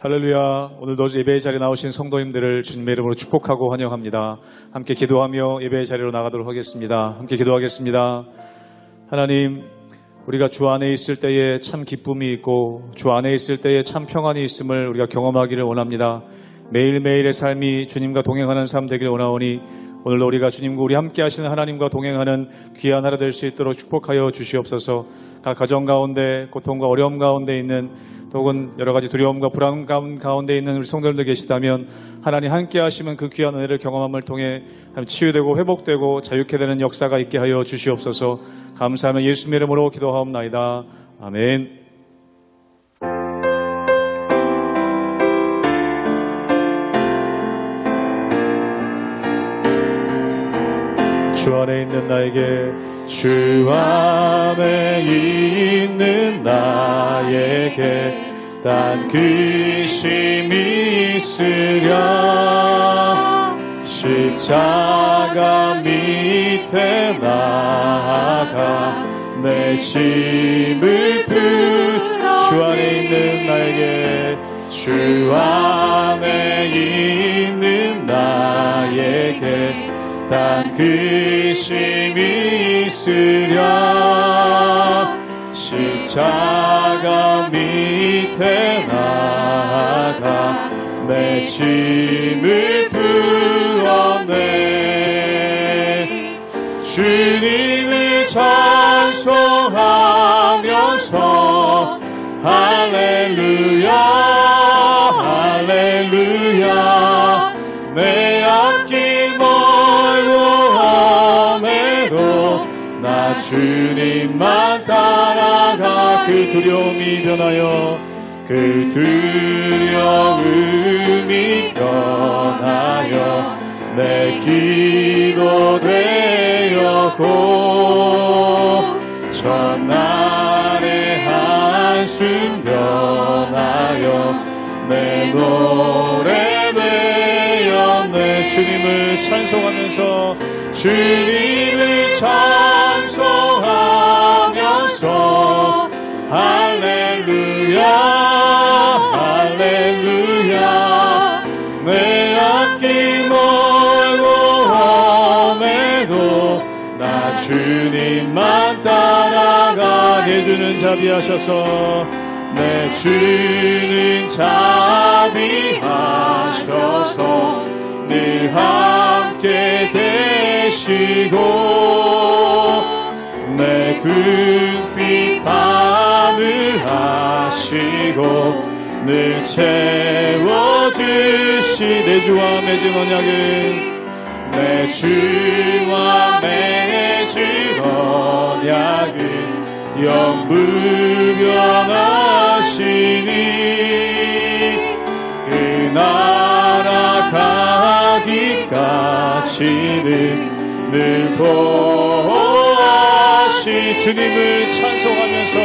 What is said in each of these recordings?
할렐루야. 오늘도 예배의 자리에 나오신 성도님들을 주님의 이름으로 축복하고 환영합니다. 함께 기도하며 예배의 자리로 나가도록 하겠습니다. 함께 기도하겠습니다. 하나님, 우리가 주 안에 있을 때에 참 기쁨이 있고 주 안에 있을 때에 참 평안이 있음을 우리가 경험하기를 원합니다. 매일매일의 삶이 주님과 동행하는 삶 되길 원하오니 오늘도 우리가 주님과 우리 함께 하시는 하나님과 동행하는 귀한 하루 될 수 있도록 축복하여 주시옵소서. 각 가정 가운데 고통과 어려움 가운데 있는 혹은 여러 가지 두려움과 불안 가운데 있는 우리 성도님들 계시다면 하나님 함께 하시면 그 귀한 은혜를 경험함을 통해 치유되고 회복되고 자유케 되는 역사가 있게 하여 주시옵소서. 감사하며 예수님의 이름으로 기도하옵나이다. 아멘. 주 안에 있는 나에게, 주 안에 있는 나에게 단 근심이 있으랴. 십자가 밑에 나아가 내 짐을 주 안에 있는 나에게, 주 안에 있는 나에게 단 근심이 있으랴. 십자가 밑에 나아가 내 짐을 풀어내. 주님을 찬송하면서 할렐루야 할렐루야. 내 앞길 멀고 험해도 나 주님만 따라가. 그 두려움이 변하여, 그 두려움이 변하여 내 기도 되었고 전날의 한숨 변하여 내 노래 되었네. 주님을 찬송하면서, 주님을 찬송하면서 할렐루야 할렐루야. 내 앞길 멀고 험해도 나 주님만 따라가. 내 주는 자비하셔서, 내 주는 자비하셔서 늘 함께 계시고 내 불빛 바늘하시고 늘 채워주시. 내 주와 맺은 언약은, 내 주와 맺은 언약은 영불변하시니 그 나라 가기까지는 늘 보호하시. 주님을 찬송하면서,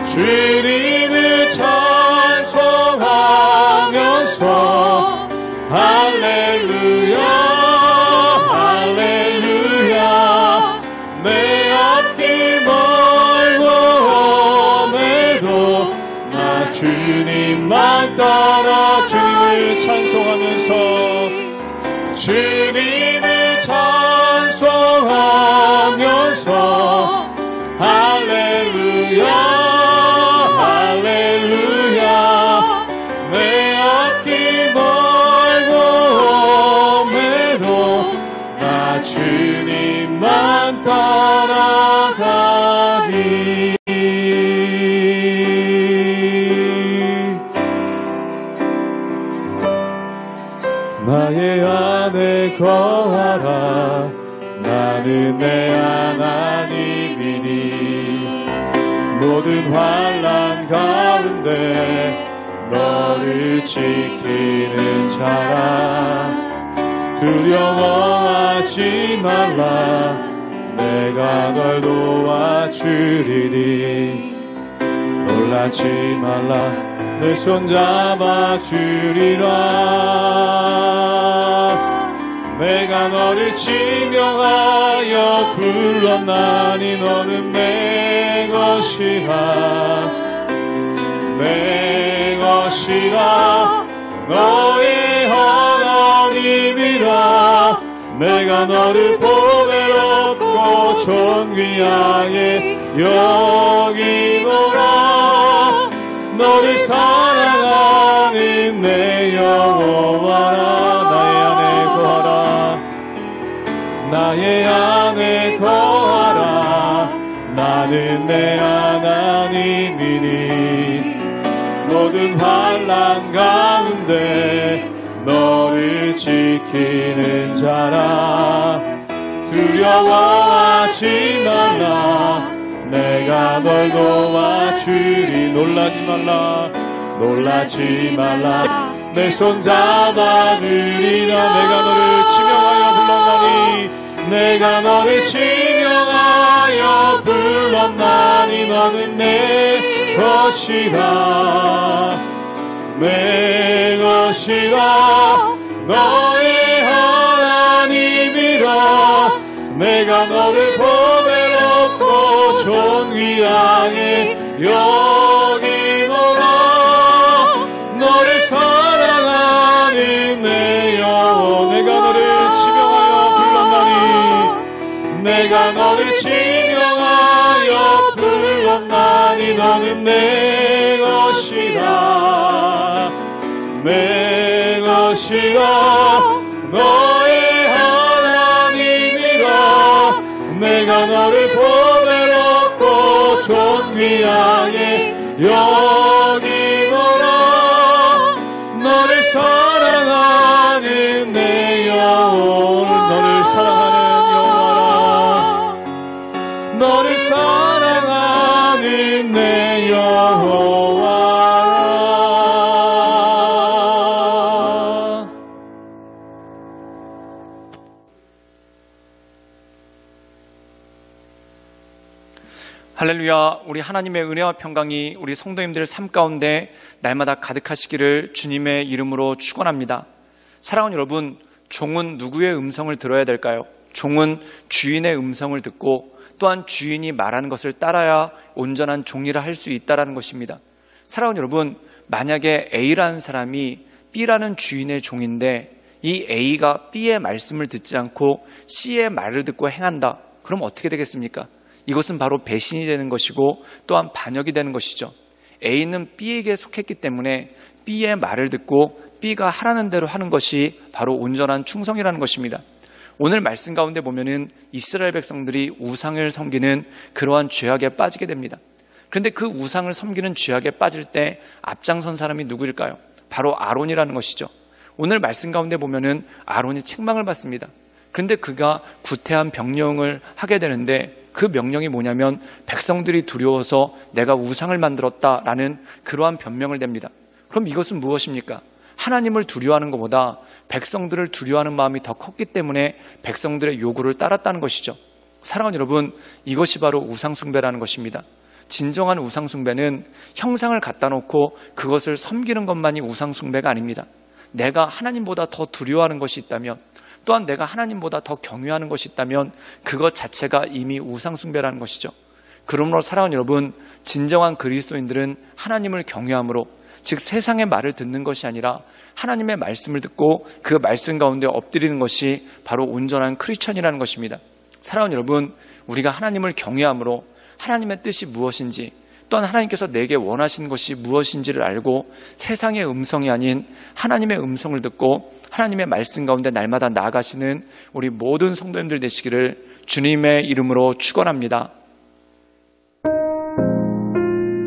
주님을 찬송하면서 할렐루야 할렐루야. 내 앞길 멀고 험해도 나 주님만 따라. 주님을 찬송하면서, 주님을 찬송하면서 할렐루야 할렐루야. 내 앞길 멀고 험해도 나 주님만 따라가리. 나의 안에 거하라. 나는 내 하나님이니 모든 환난 가운데 너를 지키는 자라. 두려워하지 말라. 내가 널 도와주리니 놀라지 말라. 내 손 잡아주리라. 내가 너를 지명하여 불렀나니 너는 내 것이라. 내 것이라 너의 하나님이라 내가 너를 보배롭고 존귀하게 여기노라 너를 사랑하는 내 여호와라 나의 안에 거하라 나는 내 하나님이니 모든 환난 가운데 너를 지키는 자라 두려워하지 말라 내가 널 도와주리 놀라지 말라 내 손 잡아주리라 내가 너를 지명하여 불렀나니 너는 내 것이라 너의 하나님이라 내가 너를 보배롭고 존귀하게 여기노라 너를 사랑하는 내 영혼 내가 너를 지명하여 불렀나니 너는 내 것이라 너의 하나님이라 내가 너를 보배롭고 존귀하게 여기노라 너를 사랑하는 내 영혼 너를 사랑하는 내 여호와라. 할렐루야. 우리 하나님의 은혜와 평강이 우리 성도님들 삶 가운데 날마다 가득하시기를 주님의 이름으로 축원합니다. 사랑하는 여러분, 종은 누구의 음성을 들어야 될까요? 종은 주인의 음성을 듣고 또한 주인이 말하는 것을 따라야 온전한 종이라 할 수 있다는 것입니다. 사랑하는 여러분, 만약에 A라는 사람이 B라는 주인의 종인데 이 A가 B의 말씀을 듣지 않고 C의 말을 듣고 행한다. 그럼 어떻게 되겠습니까? 이것은 바로 배신이 되는 것이고 또한 반역이 되는 것이죠. A는 B에게 속했기 때문에 B의 말을 듣고 B가 하라는 대로 하는 것이 바로 온전한 충성이라는 것입니다. 오늘 말씀 가운데 보면은 이스라엘 백성들이 우상을 섬기는 그러한 죄악에 빠지게 됩니다. 그런데 그 우상을 섬기는 죄악에 빠질 때 앞장선 사람이 누구일까요? 바로 아론이라는 것이죠. 오늘 말씀 가운데 보면은 아론이 책망을 받습니다. 그런데 그가 구태한 병령을 하게 되는데 그 명령이 뭐냐면 백성들이 두려워서 내가 우상을 만들었다라는 그러한 변명을 댑니다. 그럼 이것은 무엇입니까? 하나님을 두려워하는 것보다 백성들을 두려워하는 마음이 더 컸기 때문에 백성들의 요구를 따랐다는 것이죠. 사랑하는 여러분, 이것이 바로 우상숭배라는 것입니다. 진정한 우상숭배는 형상을 갖다 놓고 그것을 섬기는 것만이 우상숭배가 아닙니다. 내가 하나님보다 더 두려워하는 것이 있다면, 또한 내가 하나님보다 더 경외하는 것이 있다면 그것 자체가 이미 우상숭배라는 것이죠. 그러므로 사랑하는 여러분, 진정한 그리스도인들은 하나님을 경외함으로, 즉 세상의 말을 듣는 것이 아니라 하나님의 말씀을 듣고 그 말씀 가운데 엎드리는 것이 바로 온전한 크리스천이라는 것입니다. 사랑하는 여러분, 우리가 하나님을 경외함으로 하나님의 뜻이 무엇인지, 또한 하나님께서 내게 원하시는 것이 무엇인지를 알고 세상의 음성이 아닌 하나님의 음성을 듣고 하나님의 말씀 가운데 날마다 나아가시는 우리 모든 성도님들 되시기를 주님의 이름으로 축원합니다.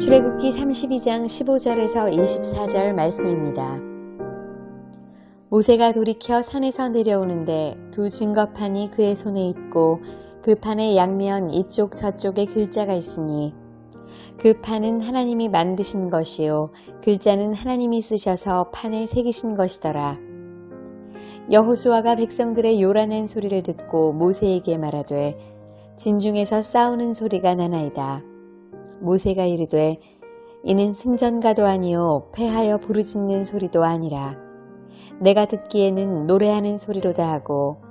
출애굽기 32장 15절에서 24절 말씀입니다. 모세가 돌이켜 산에서 내려오는데 두 증거판이 그의 손에 있고 그 판의 양면 이쪽 저쪽에 글자가 있으니 그 판은 하나님이 만드신 것이요 글자는 하나님이 쓰셔서 판에 새기신 것이더라. 여호수아가 백성들의 요란한 소리를 듣고 모세에게 말하되 진중에서 싸우는 소리가 나나이다. 모세가 이르되 이는 승전가도 아니요 패하여 부르짖는 소리도 아니라 내가 듣기에는 노래하는 소리로다 하고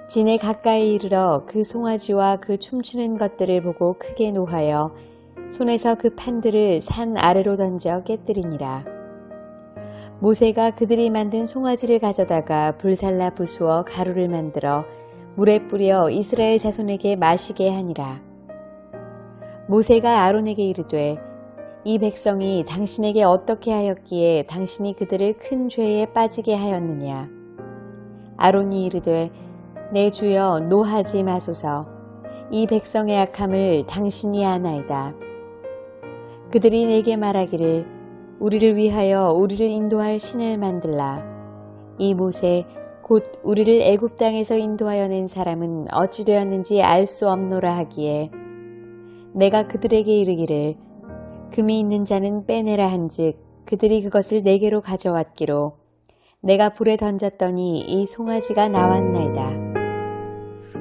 진에 가까이 이르러 그 송아지와 그 춤추는 것들을 보고 크게 노하여 손에서 그 판들을 산 아래로 던져 깨뜨리니라. 모세가 그들이 만든 송아지를 가져다가 불살라 부수어 가루를 만들어 물에 뿌려 이스라엘 자손에게 마시게 하니라. 모세가 아론에게 이르되 이 백성이 당신에게 어떻게 하였기에 당신이 그들을 큰 죄에 빠지게 하였느냐. 아론이 이르되 내 주여 노하지 마소서. 이 백성의 악함을 당신이 아나이다. 그들이 내게 말하기를 우리를 위하여 우리를 인도할 신을 만들라. 이 모세 곧 우리를 애굽 땅에서 인도하여 낸 사람은 어찌 되었는지 알 수 없노라 하기에 내가 그들에게 이르기를 금이 있는 자는 빼내라 한즉 그들이 그것을 내게로 가져왔기로 내가 불에 던졌더니 이 송아지가 나왔나이다.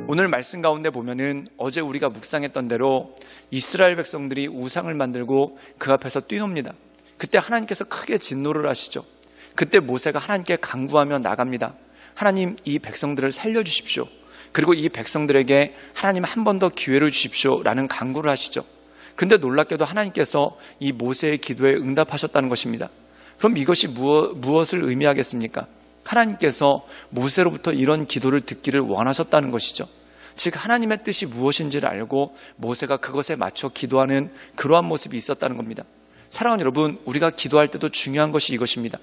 오늘 말씀 가운데 보면은 어제 우리가 묵상했던 대로 이스라엘 백성들이 우상을 만들고 그 앞에서 뛰놉니다. 그때 하나님께서 크게 진노를 하시죠. 그때 모세가 하나님께 간구하며 나갑니다. 하나님, 이 백성들을 살려주십시오. 그리고 이 백성들에게 하나님 한 번 더 기회를 주십시오 라는 간구를 하시죠. 그런데 놀랍게도 하나님께서 이 모세의 기도에 응답하셨다는 것입니다. 그럼 이것이 무엇을 의미하겠습니까? 하나님께서 모세로부터 이런 기도를 듣기를 원하셨다는 것이죠. 즉 하나님의 뜻이 무엇인지를 알고 모세가 그것에 맞춰 기도하는 그러한 모습이 있었다는 겁니다. 사랑하는 여러분, 우리가 기도할 때도 중요한 것이 이것입니다.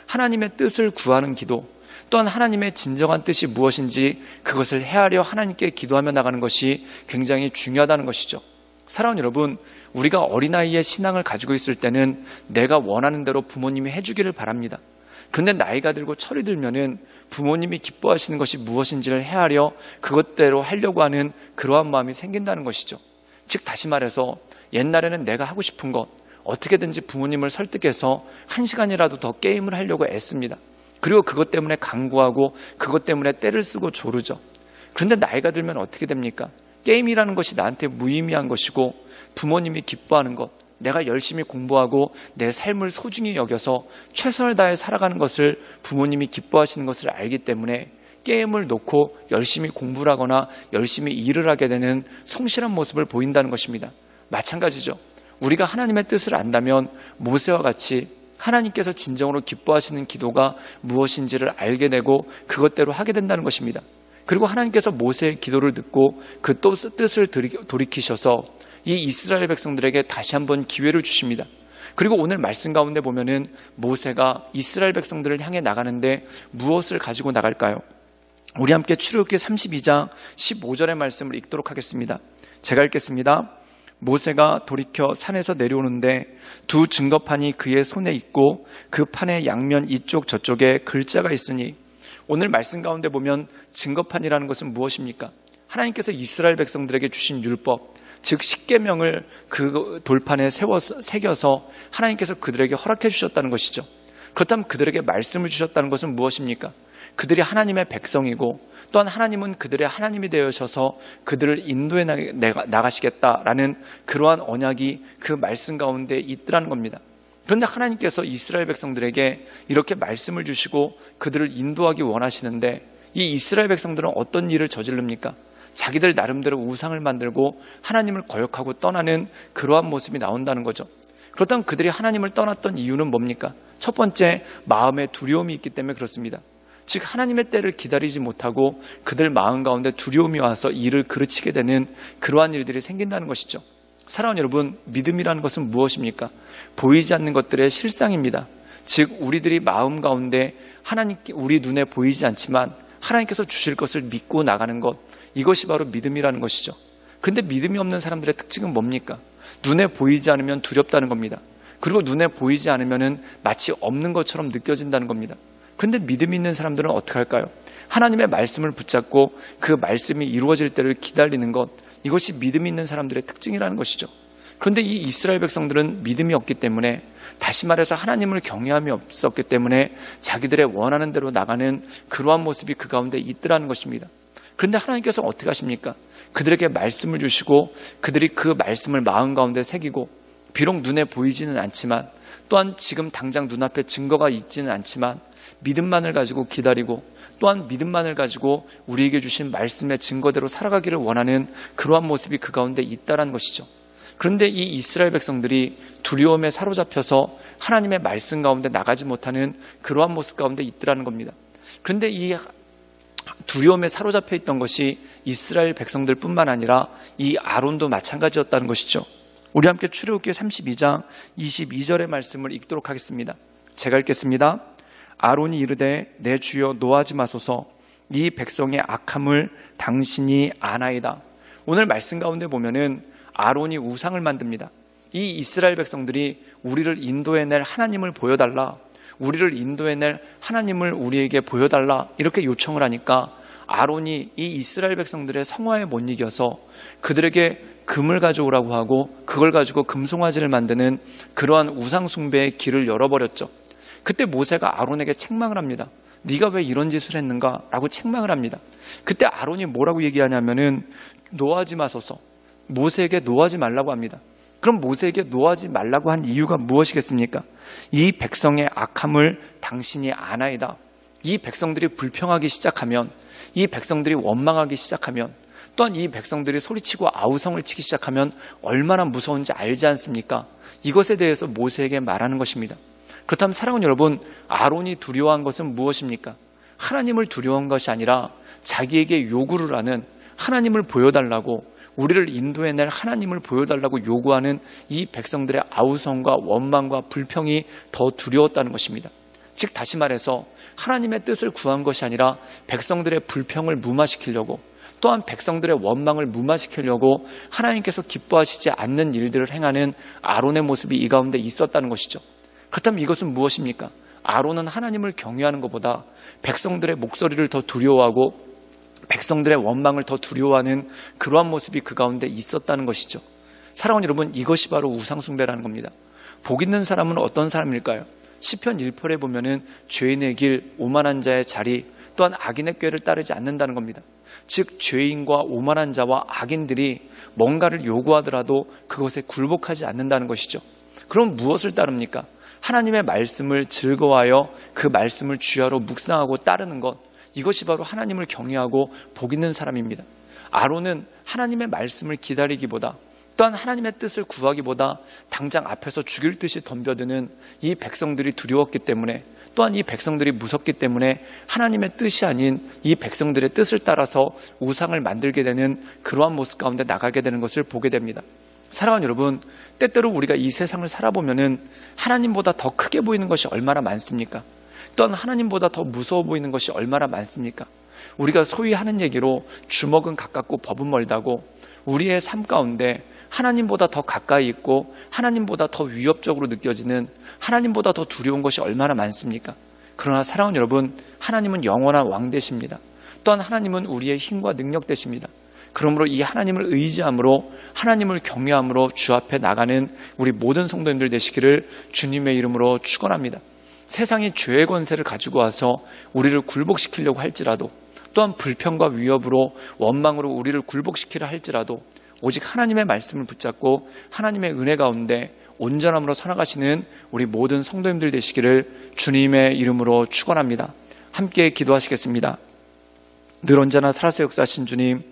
하나님의 뜻을 구하는 기도, 또한 하나님의 진정한 뜻이 무엇인지 그것을 헤아려 하나님께 기도하며 나가는 것이 굉장히 중요하다는 것이죠. 사랑하는 여러분, 우리가 어린아이의 신앙을 가지고 있을 때는 내가 원하는 대로 부모님이 해주기를 바랍니다. 그런데 나이가 들고 철이 들면은 부모님이 기뻐하시는 것이 무엇인지를 헤아려 그것대로 하려고 하는 그러한 마음이 생긴다는 것이죠. 즉 다시 말해서 옛날에는 내가 하고 싶은 것, 어떻게든지 부모님을 설득해서 1시간이라도 더 게임을 하려고 애씁니다. 그리고 그것 때문에 간구하고 그것 때문에 때를 쓰고 조르죠. 그런데 나이가 들면 어떻게 됩니까? 게임이라는 것이 나한테 무의미한 것이고 부모님이 기뻐하는 것, 내가 열심히 공부하고 내 삶을 소중히 여겨서 최선을 다해 살아가는 것을 부모님이 기뻐하시는 것을 알기 때문에 게임을 놓고 열심히 공부를 하거나 열심히 일을 하게 되는 성실한 모습을 보인다는 것입니다. 마찬가지죠. 우리가 하나님의 뜻을 안다면 모세와 같이 하나님께서 진정으로 기뻐하시는 기도가 무엇인지를 알게 되고 그것대로 하게 된다는 것입니다. 그리고 하나님께서 모세의 기도를 듣고 그 뜻을 돌이키셔서 이 이스라엘 백성들에게 다시 한번 기회를 주십니다. 그리고 오늘 말씀 가운데 보면은 모세가 이스라엘 백성들을 향해 나가는데 무엇을 가지고 나갈까요? 우리 함께 출애굽기 32장 15절의 말씀을 읽도록 하겠습니다. 제가 읽겠습니다. 모세가 돌이켜 산에서 내려오는데 두 증거판이 그의 손에 있고 그 판의 양면 이쪽 저쪽에 글자가 있으니, 오늘 말씀 가운데 보면 증거판이라는 것은 무엇입니까? 하나님께서 이스라엘 백성들에게 주신 율법, 즉 십계명을 그 돌판에 새겨서 하나님께서 그들에게 허락해 주셨다는 것이죠. 그렇다면 그들에게 말씀을 주셨다는 것은 무엇입니까? 그들이 하나님의 백성이고 또한 하나님은 그들의 하나님이 되어셔서 그들을 인도해 나가시겠다라는 그러한 언약이 그 말씀 가운데 있더라는 겁니다. 그런데 하나님께서 이스라엘 백성들에게 이렇게 말씀을 주시고 그들을 인도하기 원하시는데 이 이스라엘 백성들은 어떤 일을 저지릅니까? 자기들 나름대로 우상을 만들고 하나님을 거역하고 떠나는 그러한 모습이 나온다는 거죠. 그렇다면 그들이 하나님을 떠났던 이유는 뭡니까? 첫 번째, 마음에 두려움이 있기 때문에 그렇습니다. 즉 하나님의 때를 기다리지 못하고 그들 마음 가운데 두려움이 와서 일을 그르치게 되는 그러한 일들이 생긴다는 것이죠. 사랑하는 여러분, 믿음이라는 것은 무엇입니까? 보이지 않는 것들의 실상입니다. 즉 우리들이 마음 가운데 하나님께 우리 눈에 보이지 않지만 하나님께서 주실 것을 믿고 나가는 것, 이것이 바로 믿음이라는 것이죠. 그런데 믿음이 없는 사람들의 특징은 뭡니까? 눈에 보이지 않으면 두렵다는 겁니다. 그리고 눈에 보이지 않으면 마치 없는 것처럼 느껴진다는 겁니다. 그런데 믿음이 있는 사람들은 어떻게 할까요? 하나님의 말씀을 붙잡고 그 말씀이 이루어질 때를 기다리는 것, 이것이 믿음이 있는 사람들의 특징이라는 것이죠. 그런데 이 이스라엘 백성들은 믿음이 없기 때문에, 다시 말해서 하나님을 경외함이 없었기 때문에 자기들의 원하는 대로 나가는 그러한 모습이 그 가운데 있더라는 것입니다. 그런데 하나님께서 어떻게 하십니까? 그들에게 말씀을 주시고 그들이 그 말씀을 마음 가운데 새기고, 비록 눈에 보이지는 않지만 또한 지금 당장 눈앞에 증거가 있지는 않지만 믿음만을 가지고 기다리고 또한 믿음만을 가지고 우리에게 주신 말씀의 증거대로 살아가기를 원하는 그러한 모습이 그 가운데 있다는 것이죠. 그런데 이 이스라엘 백성들이 두려움에 사로잡혀서 하나님의 말씀 가운데 나가지 못하는 그러한 모습 가운데 있더라는 겁니다. 그런데 이 두려움에 사로잡혀 있던 것이 이스라엘 백성들뿐만 아니라 이 아론도 마찬가지였다는 것이죠. 우리 함께 출애굽기 32장 22절의 말씀을 읽도록 하겠습니다. 제가 읽겠습니다. 아론이 이르되 내 주여 노하지 마소서 이 백성의 악함을 당신이 아나이다. 오늘 말씀 가운데 보면은 아론이 우상을 만듭니다. 이 이스라엘 백성들이 우리를 인도해낼 하나님을 보여달라, 우리를 인도해낼 하나님을 우리에게 보여달라 이렇게 요청을 하니까 아론이 이 이스라엘 백성들의 성화에 못 이겨서 그들에게 금을 가져오라고 하고 그걸 가지고 금송아지를 만드는 그러한 우상 숭배의 길을 열어버렸죠. 그때 모세가 아론에게 책망을 합니다. 네가 왜 이런 짓을 했는가? 라고 책망을 합니다. 그때 아론이 뭐라고 얘기하냐면은 노하지 마소서, 모세에게 노하지 말라고 합니다. 그럼 모세에게 노하지 말라고 한 이유가 무엇이겠습니까? 이 백성의 악함을 당신이 아나이다. 이 백성들이 불평하기 시작하면, 이 백성들이 원망하기 시작하면, 또한 이 백성들이 소리치고 아우성을 치기 시작하면 얼마나 무서운지 알지 않습니까? 이것에 대해서 모세에게 말하는 것입니다. 그렇다면 사랑하는 여러분, 아론이 두려워한 것은 무엇입니까? 하나님을 두려워한 것이 아니라 자기에게 요구를 하는, 하나님을 보여달라고, 우리를 인도해낼 하나님을 보여달라고 요구하는 이 백성들의 아우성과 원망과 불평이 더 두려웠다는 것입니다. 즉 다시 말해서 하나님의 뜻을 구한 것이 아니라 백성들의 불평을 무마시키려고, 또한 백성들의 원망을 무마시키려고 하나님께서 기뻐하시지 않는 일들을 행하는 아론의 모습이 이 가운데 있었다는 것이죠. 그렇다면 이것은 무엇입니까? 아론은 하나님을 경외하는 것보다 백성들의 목소리를 더 두려워하고 백성들의 원망을 더 두려워하는 그러한 모습이 그 가운데 있었다는 것이죠. 사랑하는 여러분, 이것이 바로 우상숭배라는 겁니다. 복 있는 사람은 어떤 사람일까요? 시편 1편에 보면은 죄인의 길, 오만한 자의 자리, 또한 악인의 꾀를 따르지 않는다는 겁니다. 즉 죄인과 오만한 자와 악인들이 뭔가를 요구하더라도 그것에 굴복하지 않는다는 것이죠. 그럼 무엇을 따릅니까? 하나님의 말씀을 즐거워하여 그 말씀을 주야로 묵상하고 따르는 것, 이것이 바로 하나님을 경외하고 복 있는 사람입니다. 아론은 하나님의 말씀을 기다리기보다, 또한 하나님의 뜻을 구하기보다 당장 앞에서 죽일 듯이 덤벼드는 이 백성들이 두려웠기 때문에, 또한 이 백성들이 무섭기 때문에 하나님의 뜻이 아닌 이 백성들의 뜻을 따라서 우상을 만들게 되는 그러한 모습 가운데 나가게 되는 것을 보게 됩니다. 사랑하는 여러분, 때때로 우리가 이 세상을 살아보면은 하나님보다 더 크게 보이는 것이 얼마나 많습니까? 또한 하나님보다 더 무서워 보이는 것이 얼마나 많습니까? 우리가 소위 하는 얘기로 주먹은 가깝고 법은 멀다고, 우리의 삶 가운데 하나님보다 더 가까이 있고 하나님보다 더 위협적으로 느껴지는, 하나님보다 더 두려운 것이 얼마나 많습니까? 그러나 사랑하는 여러분, 하나님은 영원한 왕 되십니다. 또한 하나님은 우리의 힘과 능력 되십니다. 그러므로 이 하나님을 의지함으로, 하나님을 경외함으로 주 앞에 나가는 우리 모든 성도님들 되시기를 주님의 이름으로 축원합니다. 세상이 죄의 권세를 가지고 와서 우리를 굴복시키려고 할지라도, 또한 불평과 위협으로 원망으로 우리를 굴복시키려 할지라도 오직 하나님의 말씀을 붙잡고 하나님의 은혜 가운데 온전함으로 살아가시는 우리 모든 성도님들 되시기를 주님의 이름으로 축원합니다. 함께 기도하시겠습니다. 늘 언제나 살아서 역사하신 주님,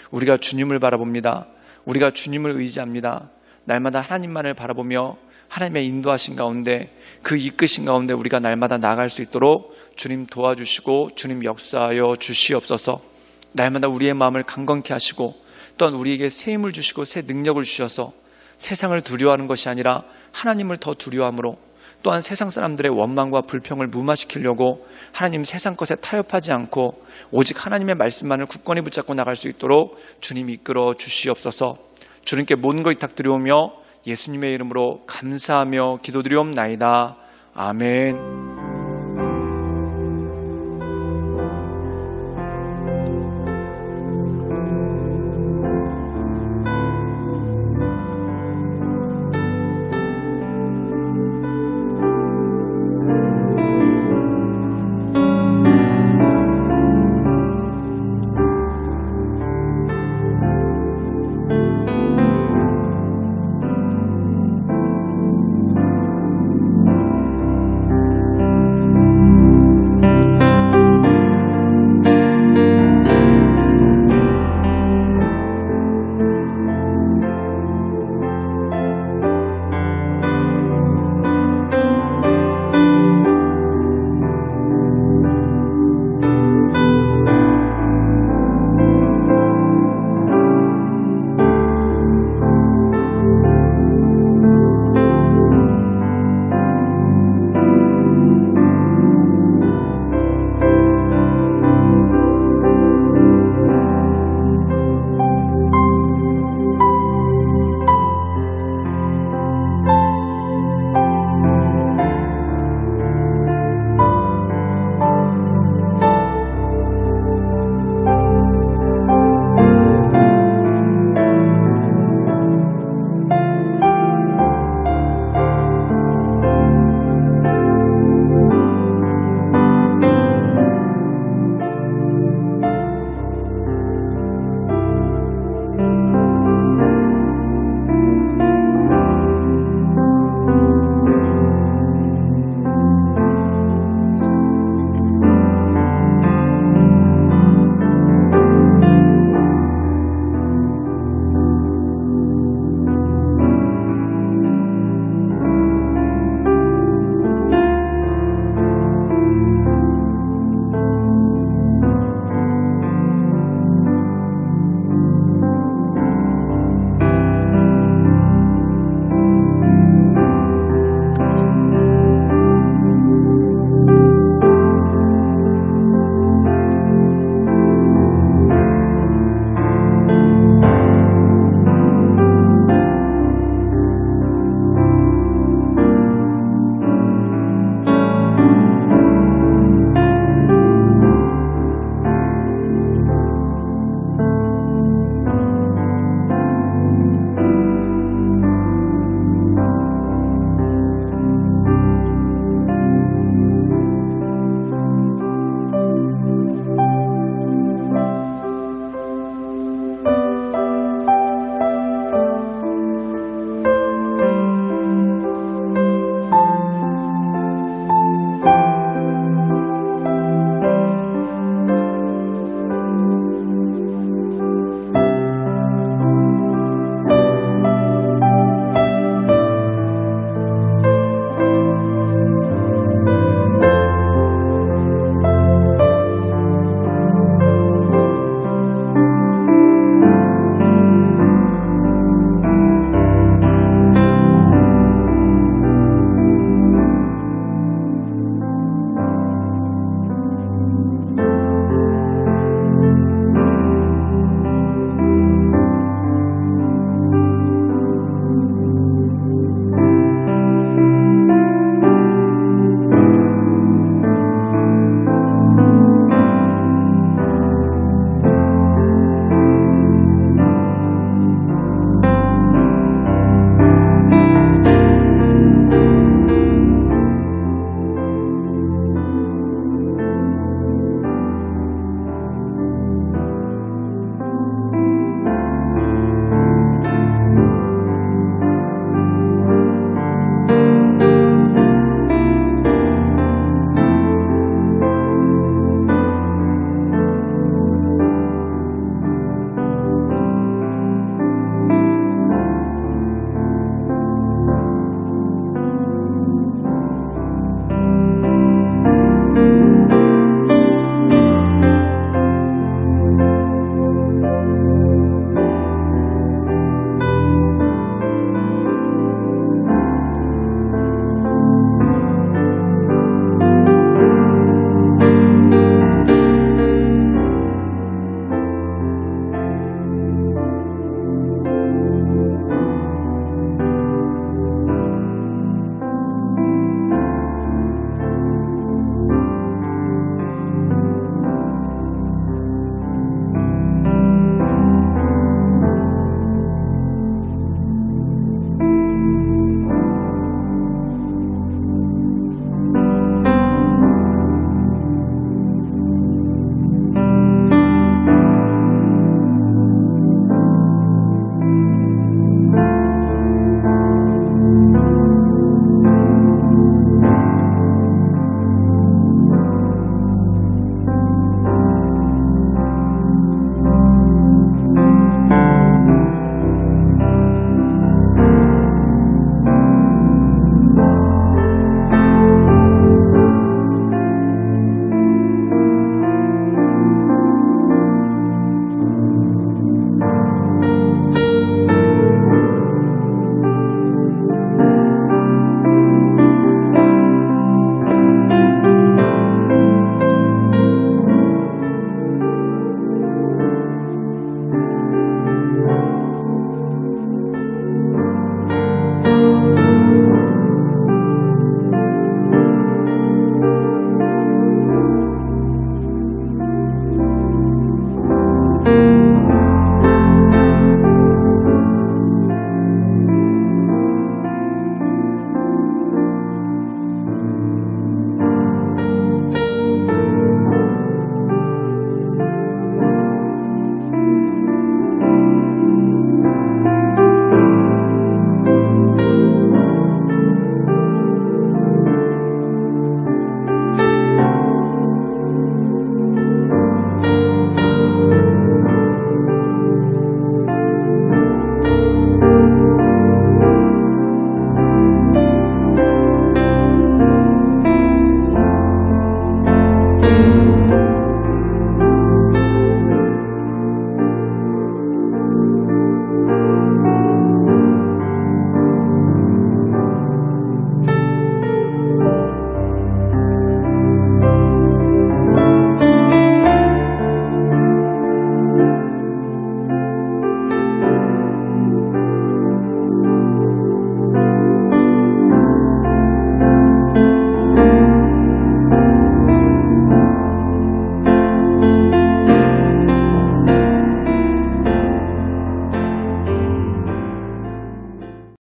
우리가 주님을 바라봅니다. 우리가 주님을 의지합니다. 날마다 하나님만을 바라보며 하나님의 인도하신 가운데, 그 이끄신 가운데 우리가 날마다 나아갈 수 있도록 주님 도와주시고 주님 역사하여 주시옵소서. 날마다 우리의 마음을 강건케 하시고 또한 우리에게 새 힘을 주시고 새 능력을 주셔서 세상을 두려워하는 것이 아니라 하나님을 더 두려워함으로, 또한 세상 사람들의 원망과 불평을 무마시키려고 하나님 세상 것에 타협하지 않고 오직 하나님의 말씀만을 굳건히 붙잡고 나갈 수 있도록 주님 이끌어 주시옵소서. 주님께 모든 것 위탁드리오며 예수님의 이름으로 감사하며 기도드리옵나이다. 아멘.